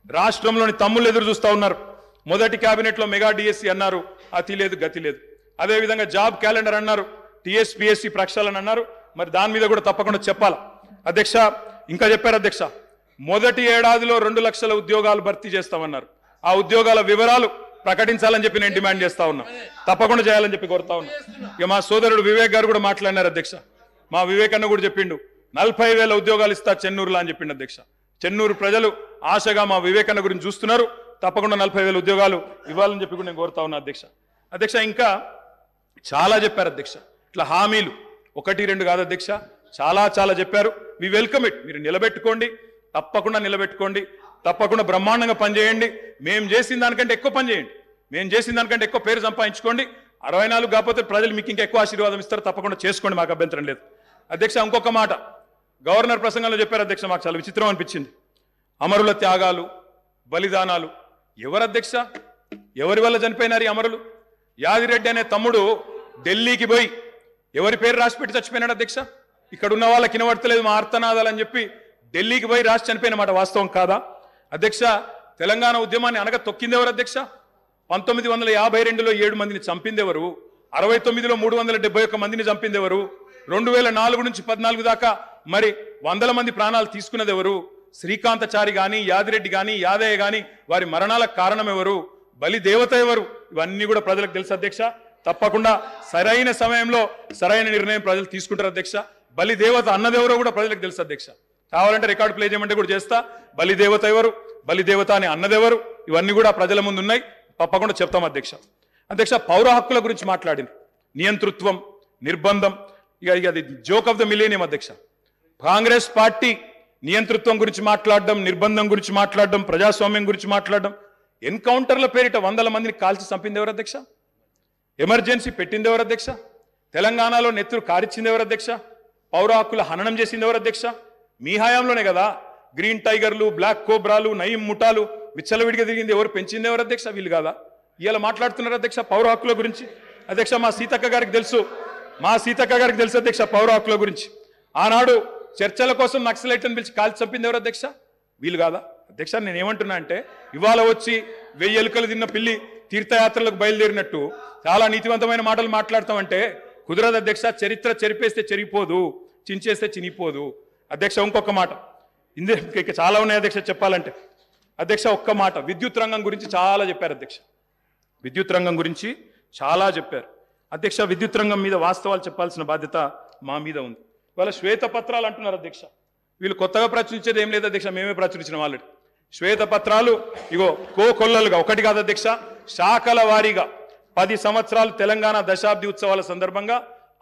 రాష్ట్రంలోని తమ్ముళ్ళు ఎదురు చూస్తా ఉన్నారు. మొదటి కేబినెట్లో మెగా డిఎస్సి అన్నారు, అతి లేదు గతి లేదు. అదేవిధంగా జాబ్ క్యాలెండర్ అన్నారు, టీఎస్పీఎస్సీ ప్రక్షాళన అన్నారు. మరి దాని మీద కూడా తప్పకుండా చెప్పాలి అధ్యక్ష. ఇంకా చెప్పారు అధ్యక్ష, మొదటి ఏడాదిలో 2 లక్షల ఉద్యోగాలు భర్తీ చేస్తామన్నారు. ఆ ఉద్యోగాల వివరాలు ప్రకటించాలని చెప్పి నేను డిమాండ్ చేస్తా ఉన్నా, తప్పకుండా చేయాలని చెప్పి కోరుతా ఉన్నా. ఇక మా సోదరుడు వివేక్ గారు కూడా మాట్లాడినారు అధ్యక్ష. మా వివేక్ అన్న కూడా చెప్పిండు 40,000 ఉద్యోగాలు ఇస్తా చెన్నూరులో అని చెప్పిండు అధ్యక్ష. చెన్నూరు ప్రజలు ఆశగా మా వివేక్ అన్న గురించి చూస్తున్నారు. తప్పకుండా 40,000 ఉద్యోగాలు ఇవ్వాలని చెప్పి కూడా నేను కోరుతా ఉన్నా అధ్యక్ష. అధ్యక్ష ఇంకా చాలా చెప్పారు అధ్యక్ష. ఇట్లా హామీలు 1, 2 కాదు అధ్యక్ష, చాలా చెప్పారు. We welcome it. మీరు నిలబెట్టుకోండి, తప్పకుండా నిలబెట్టుకోండి, తప్పకుండా బ్రహ్మాండంగా పనిచేయండి. మేము చేసిన దానికంటే ఎక్కువ పని చేయండి, మేము చేసిన దానికంటే ఎక్కువ పేరు సంపాదించుకోండి. 64 కాకపోతే ప్రజలు మీకు ఇంకా ఎక్కువ ఆశీర్వాదం ఇస్తారు, తప్పకుండా చేసుకోండి, మాకు అభ్యంతరం లేదు అధ్యక్ష. ఇంకొక మాట గవర్నర్ ప్రసంగంలో చెప్పారు అధ్యక్ష, మాకు చాలా విచిత్రం అనిపించింది. అమరుల త్యాగాలు, బలిదానాలు ఎవరు అధ్యక్ష? ఎవరి వల్ల చనిపోయినారు ఈ అమరులు? యాదిరెడ్డి అనే తమ్ముడు ఢిల్లీకి పోయి ఎవరి పేరు రాసి పెట్టి చచ్చిపోయినాడు అధ్యక్ష? ఇక్కడ ఉన్న వాళ్ళకి వినబడతలేదు మా ఆర్తనాదాలు అని చెప్పి ఢిల్లీకి పోయి రాసి చనిపోయిన మాట వాస్తవం కాదా అధ్యక్ష? తెలంగాణ ఉద్యమాన్ని అనగా తొక్కింది ఎవరు అధ్యక్ష? 1952లో 7 మందిని చంపింది ఎవరు? 69లో 371 మందిని చంపింది ఎవరు? 2004 నుంచి 14 దాకా మరి 100 మంది ప్రాణాలు తీసుకున్నది ఎవరు? శ్రీకాంతచారి గాని, యాదిరెడ్డి గాని, యాదయ్య గాని వారి మరణాలకు కారణం ఎవరు? బలి దేవత ఎవరు? ఇవన్నీ కూడా ప్రజలకు తెలుసు అధ్యక్ష. తప్పకుండా సరైన సమయంలో సరైన నిర్ణయం ప్రజలు తీసుకుంటారు అధ్యక్ష. బలి దేవత అన్నదెవరో కూడా ప్రజలకు తెలుసు అధ్యక్ష. కావాలంటే రికార్డు ప్లే చేయమంటే కూడా చేస్తా. బలి దేవత ఎవరు, బలి దేవత అని అన్నదెవరు, ఇవన్నీ కూడా ప్రజల ముందు ఉన్నాయి, తప్పకుండా చెప్తాం అధ్యక్ష. అధ్యక్ష పౌర హక్కుల గురించి మాట్లాడింది, నియంతృత్వం, నిర్బంధం, ఇక అది జోక్ ఆఫ్ ద మిలేనియం అధ్యక్ష. కాంగ్రెస్ పార్టీ నియంతృత్వం గురించి మాట్లాడడం, నిర్బంధం గురించి మాట్లాడడం, ప్రజాస్వామ్యం గురించి మాట్లాడడం, ఎన్కౌంటర్ల పేరిట 100 మందిని కాల్చి చంపింది ఎవరు అధ్యక్ష? ఎమర్జెన్సీ పెట్టింది ఎవరు అధ్యక్ష? తెలంగాణలో నెత్తురు కారిచ్చింది ఎవరు అధ్యక్ష? పౌర హక్కుల హననం చేసింది ఎవరు అధ్యక్ష? మీ హయాంలోనే కదా. గ్రీన్ టైగర్లు, బ్లాక్ కోబ్రాలు, నయీం ముఠాలు విచ్చలవిడిగా తిరిగింది ఎవరు? పెంచింది ఎవరు అధ్యక్ష? వీళ్ళు కాదా? ఇలా మాట్లాడుతున్నారు అధ్యక్ష పౌర హక్కుల గురించి. అధ్యక్ష మా సీతక్క గారికి తెలుసు, అధ్యక్ష పౌర హక్కుల గురించి. ఆనాడు చర్చల కోసం నక్సలైట్లను పిలిచి కాల్చి చంపింది ఎవరు అధ్యక్ష? వీళ్ళు కాదా అధ్యక్ష? నేను ఏమంటున్నా అంటే ఇవాళ వచ్చి 1000 ఎలుకలు తిన్న పిల్లి తీర్థయాత్రలకు బయలుదేరినట్టు చాలా నీతివంతమైన మాటలు మాట్లాడతామంటే కుదరదు అధ్యక్ష. చరిత్ర చెరిపేస్తే చెరిగిపోదు, చించేస్తే చినిగిపోదు అధ్యక్ష. ఇంకొక మాట, ఇక చాలా ఉన్నాయి అధ్యక్ష చెప్పాలంటే. అధ్యక్ష ఒక్క మాట, విద్యుత్ రంగం గురించి చాలా చెప్పారు అధ్యక్ష. విద్యుత్ రంగం గురించి చాలా చెప్పారు అధ్యక్ష. విద్యుత్ రంగం మీద వాస్తవాలు చెప్పాల్సిన బాధ్యత మా మీద ఉంది. వాళ్ళ శ్వేతపత్రాలు అంటున్నారు అధ్యక్ష. వీళ్ళు కొత్తగా ప్రచురించేది ఏం లేదు అధ్యక్ష, మేమే ప్రచురించిన ఆల్రెడీ శ్వేతపత్రాలు. ఇగో కోకొల్లలుగా ఒకటి కాదు అధ్యక్ష, శాఖల వారీగా 10 సంవత్సరాలు తెలంగాణ దశాబ్ది ఉత్సవాల సందర్భంగా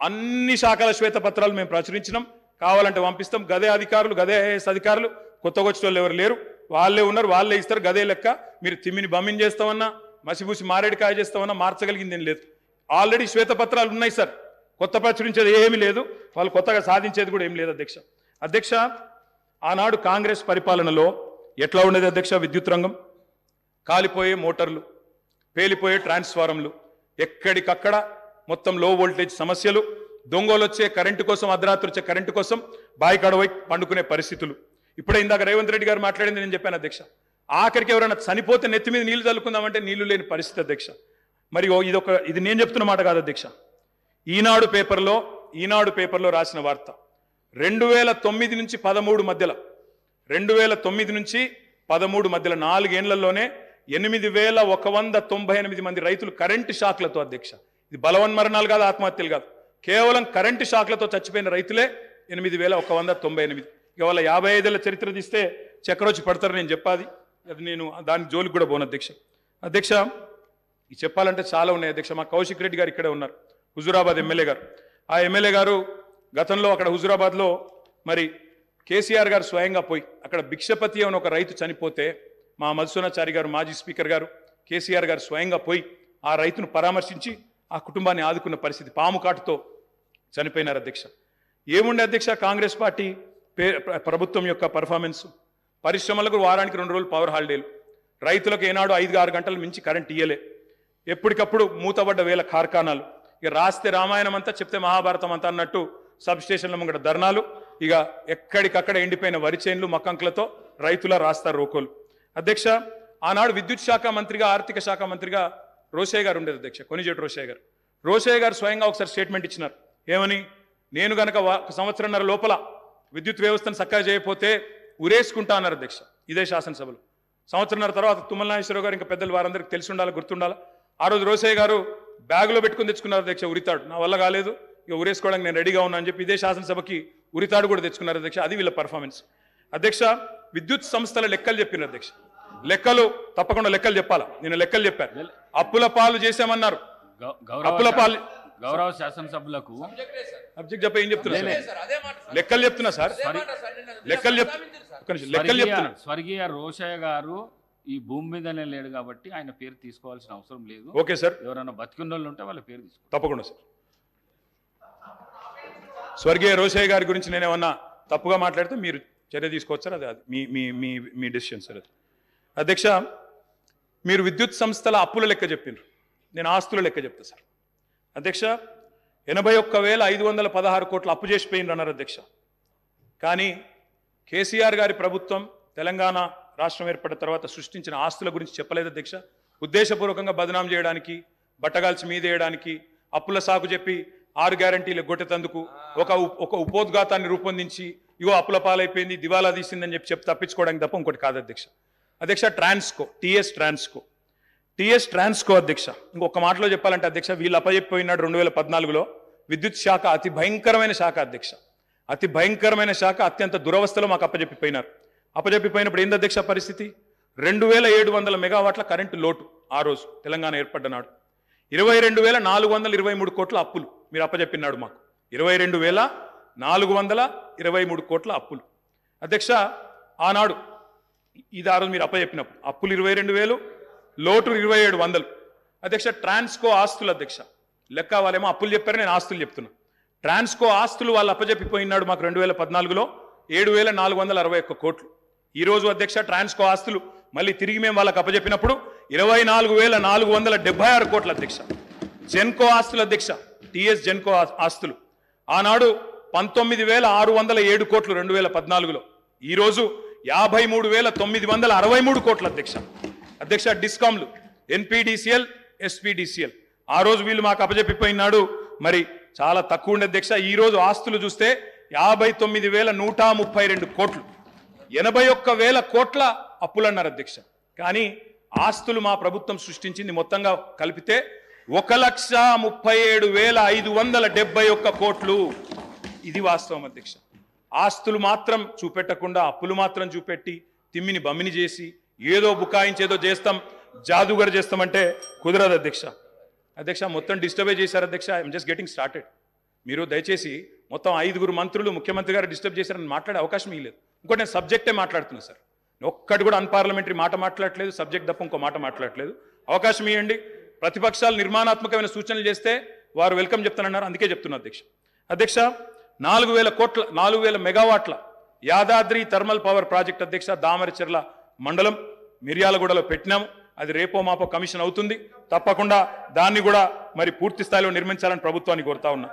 అన్ని శాఖల శ్వేతపత్రాలు మేము ప్రచురించినాం. కావాలంటే పంపిస్తాం. గదే అధికారులు, గదే ఐఏఎస్ అధికారులు, కొత్తగా వచ్చిన వాళ్ళు ఎవరు లేరు, వాళ్ళే ఉన్నారు, వాళ్ళే ఇస్తారు. గదే లెక్క. మీరు తిమ్మిని బమ్మిని చేస్తామన్నా, మసిపూసి మారేడికాయ చేస్తామన్నా మార్చగలిగింది ఏం లేదు. ఆల్రెడీ శ్వేతపత్రాలు ఉన్నాయి సార్, కొత్త ప్రచురించేది ఏమీ లేదు, వాళ్ళు కొత్తగా సాధించేది కూడా ఏం లేదు అధ్యక్ష. అధ్యక్ష ఆనాడు కాంగ్రెస్ పరిపాలనలో ఎట్లా ఉండేది అధ్యక్ష? విద్యుత్ రంగం కాలిపోయే మోటార్లు, పేలిపోయే ట్రాన్స్ఫారంలు, ఎక్కడికక్కడ మొత్తం లో వోల్టేజ్ సమస్యలు, దొంగలు వచ్చే కరెంటు కోసం, అర్ధరాత్రి వచ్చే కరెంటు కోసం బాయికాడవై పండుకునే పరిస్థితులు. ఇప్పుడే ఇందాక రేవంత్ రెడ్డి గారు మాట్లాడింది నేను చెప్పాను అధ్యక్ష. ఆఖరికి ఎవరైనా చనిపోతే నెత్తి మీద నీళ్లు చల్లుకుందామంటే నీళ్లు లేని పరిస్థితి అధ్యక్ష. మరి ఇది నేను చెప్తున్న మాట కాదు అధ్యక్ష. ఈనాడు పేపర్లో రాసిన వార్త 2009 నుంచి 13 మధ్యలో, 2009 నుంచి 13 మధ్యలో 4 ఏళ్లలోనే 8198 మంది రైతులు కరెంటు షాక్లతో అధ్యక్ష. ఇది బలవన్మరణాలు కాదు, ఆత్మహత్యలు కాదు, కేవలం కరెంటు షాక్లతో చచ్చిపోయిన రైతులే 8198. ఇక వాళ్ళ 55 ఏళ్ల చరిత్ర తీస్తే చక్రొచ్చి పడతారు. నేను చెప్పాది అది, నేను దాని జోలికి కూడా పోను అధ్యక్ష. అధ్యక్ష ఇది చెప్పాలంటే చాలా ఉన్నాయి అధ్యక్ష. మా కౌశిక్ రెడ్డి గారు ఇక్కడే ఉన్నారు, హుజూరాబాద్ ఎమ్మెల్యే గారు. ఆ ఎమ్మెల్యే గారు గతంలో అక్కడ హుజూరాబాద్లో మరి కేసీఆర్ గారు స్వయంగా పోయి అక్కడ భిక్షపతి అని ఒక రైతు చనిపోతే మా మధుసూనాచారి గారు, మాజీ స్పీకర్ గారు, కేసీఆర్ గారు స్వయంగా పోయి ఆ రైతును పరామర్శించి ఆ కుటుంబాన్ని ఆదుకున్న పరిస్థితి. పాము కాటుతో చనిపోయినారు అధ్యక్ష. ఏముండే అధ్యక్ష కాంగ్రెస్ పార్టీ ప్రభుత్వం యొక్క పర్ఫార్మెన్స్? పరిశ్రమలకు వారానికి 2 రోజులు పవర్ హాలిడేలు, రైతులకు ఏనాడు 5-6 గంటల మించి కరెంట్ ఇయ్యలే, ఎప్పటికప్పుడు మూతబడ్డ వేల కార్ఖానాలు, ఇక రాస్తే రామాయణం అంతా చెప్తే మహాభారతం అంతా అన్నట్టు సబ్ స్టేషన్ల ముంగట ధర్నాలు, ఇక ఎక్కడికక్కడ ఎండిపోయిన వరి చేన్లు మక్కంకులతో రైతుల రాస్తారు రోకోలు అధ్యక్ష ఆనాడు విద్యుత్ శాఖ మంత్రిగా ఆర్థిక శాఖ మంత్రిగా రోషయ్య గారు ఉండేది అధ్యక్ష, కొనిజేటి రోషయ్య గారు స్వయంగా ఒకసారి స్టేట్మెంట్ ఇచ్చినారు. ఏమని? నేను గనక సంవత్సరంన్నర లోపల విద్యుత్ వ్యవస్థను చక్కగా చేయకపోతే ఉరేసుకుంటా అన్నారు అధ్యక్ష. ఇదే శాసనసభలో. సంవత్సరంన్నర తర్వాత తుమ్మల నాగేశ్వరరావు గారు ఇంకా పెద్దలు వారందరికీ తెలిసి ఉండాలి, గుర్తుండాలి. ఆ రోజు రోషయ్య గారు బ్యాగులో పెట్టుకుని తెచ్చుకున్నారు అధ్యక్ష ఉరితాడు. నా వల్ల కాలేదు, ఇక ఉరేసుకోవడానికి నేను రెడీగా ఉన్నా అని చెప్పి ఇదే శాసనసభకి ఉరితాడు కూడా తెచ్చుకున్నారు అధ్యక్ష. అది వీళ్ళ పర్ఫార్మెన్స్. అధ్యక్ష విద్యుత్ సంస్థల లెక్కలు చెప్పిన అధ్యక్ష. లెక్కలు తప్పకుండా లెక్కలు చెప్పాలా. నేను లెక్కలు చెప్పాను. అప్పుల పాలు చేశామన్నారు. అప్పుల పాలు గౌరవ శాసనసభ్యులకు అబ్జెక్ట్ చెప్ప ఏం చెప్తున్నా లెక్కలు చెప్తున్నా సార్, లెక్కలు చెప్తున్నా. స్వర్గీయ రోషయ్య గారు ఈ భూమి మీదనే లేడు కాబట్టి ఆయన పేరు తీసుకోవాల్సిన అవసరం లేదు. Okay sir. ఎవరైనా బతికిన వాళ్ళు ఉంటే వాళ్ళ పేరు తీసుకో. తప్పకుండా సార్. స్వర్గీయ రోషయ్య గారి గురించి నేనేమన్నా తప్పుగా మాట్లాడితే మీరు చర్య తీసుకోవచ్చు సార్. అది మీ మీ మీ మీ డెసిషన్ సార్. అది అధ్యక్ష మీరు విద్యుత్ సంస్థల అప్పుల లెక్క చెప్పినారు, నేను ఆస్తుల లెక్క చెప్తా సార్. అధ్యక్ష 81,516 కోట్ల అప్పు చేసిపోయిండ్రు అన్నారు అధ్యక్ష. కానీ కేసీఆర్ గారి ప్రభుత్వం తెలంగాణ రాష్ట్రం ఏర్పడిన తర్వాత సృష్టించిన ఆస్తుల గురించి చెప్పలేదు అధ్యక్ష. ఉద్దేశపూర్వకంగా బదనాం చేయడానికి, బట్టగాల్చి మీదేయడానికి, అప్పుల సాకు చెప్పి 6 గ్యారంటీలు గొట్టెతందుకు ఒక ఉపోద్ఘాతాన్ని రూపొందించి ఇగో అప్పుల పాలైపోయింది, దివాలా తీసిందని చెప్పి తప్పించుకోవడానికి తప్ప ఇంకోటి కాదు అధ్యక్ష. అధ్యక్ష ట్రాన్స్కో, టీఎస్ ట్రాన్స్కో అధ్యక్ష, ఇంకొక మాటలో చెప్పాలంటే అధ్యక్ష వీళ్ళు అప్పచెప్పిపోయినాడు 2014లో. విద్యుత్ శాఖ అతి భయంకరమైన శాఖ అధ్యక్ష, అతి భయంకరమైన శాఖ. అత్యంత దురవస్థలో మాకు అప్పచెప్పిపోయినారు. అప్పచెప్పిపోయినప్పుడు ఏంది అధ్యక్ష పరిస్థితి? 2700 మెగావాట్ల కరెంటు లోటు ఆ రోజు తెలంగాణ ఏర్పడ్డ నాడు. 22,423 కోట్ల అప్పులు మీరు అప్పచెప్పినాడు మాకు. 22,423 కోట్ల అప్పులు అధ్యక్ష ఆనాడు. ఇది ఆ రోజు మీరు అప్పచెప్పినప్పుడు అప్పులు 22,000, లోటు 2,700. అధ్యక్ష ట్రాన్స్కో ఆస్తులు అధ్యక్ష లెక్క, వాళ్ళేమో అప్పులు చెప్పారు, నేను ఆస్తులు చెప్తున్నా. ట్రాన్స్కో ఆస్తులు వాళ్ళు అప్పచెప్పిపోయినాడు మాకు 2014లో 7,461 కోట్లు. ఈరోజు అధ్యక్ష ట్రాన్స్కో ఆస్తులు మళ్ళీ తిరిగి మేము వాళ్ళకి అప్పచెప్పినప్పుడు 24,476 కోట్ల అధ్యక్ష. జెన్కో ఆస్తులు అధ్యక్ష, టీఎస్ జెన్కో ఆస్తులు ఆనాడు 19,607 కోట్లు 2014లో, ఈరోజు 53,963 కోట్ల అధ్యక్ష. అధ్యక్ష డిస్కామ్లు ఎన్పీడీసీఎల్, ఎస్పీడీసీఎల్ ఆ రోజు వీళ్ళు మాకు అప్పచెప్పిపోయినాడు మరి చాలా తక్కువ ఉండే అధ్యక్ష. ఈ రోజు ఆస్తులు చూస్తే 59,132 కోట్లు, 81,000 కోట్ల అప్పులు అన్నారు అధ్యక్ష. కానీ ఆస్తులు మా ప్రభుత్వం సృష్టించింది మొత్తంగా కలిపితే 1,37,571 కోట్లు. ఇది వాస్తవం అధ్యక్ష. ఆస్తులు మాత్రం చూపెట్టకుండా అప్పులు మాత్రం చూపెట్టి తిమ్మిని బమ్మిని చేసి ఏదో బుకాయించేదో చేస్తాం, జాదుగర్ చేస్తామంటే కుదరదు అధ్యక్ష. అధ్యక్ష మొత్తం డిస్టర్బే చేశారు అధ్యక్ష. I'm just getting started. మీరు దయచేసి మొత్తం 5 మంత్రులు ముఖ్యమంత్రి గారు డిస్టర్బ్ చేశారని మాట్లాడే అవకాశం ఇవ్వలేదు. ఇంకోటి నేను సబ్జెక్టే మాట్లాడుతున్నా సార్, ఒక్కటి కూడా అన్పార్లమెంటరీ మాట మాట్లాడలేదు, సబ్జెక్ట్ తప్ప ఇంకో మాట మాట్లాడలేదు. అవకాశం ఇవ్వండి. ప్రతిపక్షాలు నిర్మాణాత్మకమైన సూచనలు చేస్తే వారు వెల్కమ్ చెప్తానన్నారు, అందుకే చెప్తున్నా అధ్యక్ష. అధ్యక్ష 4,000 మెగావాట్ల యాదాద్రి థర్మల్ పవర్ ప్రాజెక్ట్ అధ్యక్ష దామరచెర్ల మండలం మిర్యాలగూడలో పెట్టినాము. అది రేపో మాపో కమిషన్ అవుతుంది. తప్పకుండా దాన్ని కూడా మరి పూర్తి స్థాయిలో నిర్మించాలని ప్రభుత్వాన్ని కోరుతా ఉన్నా.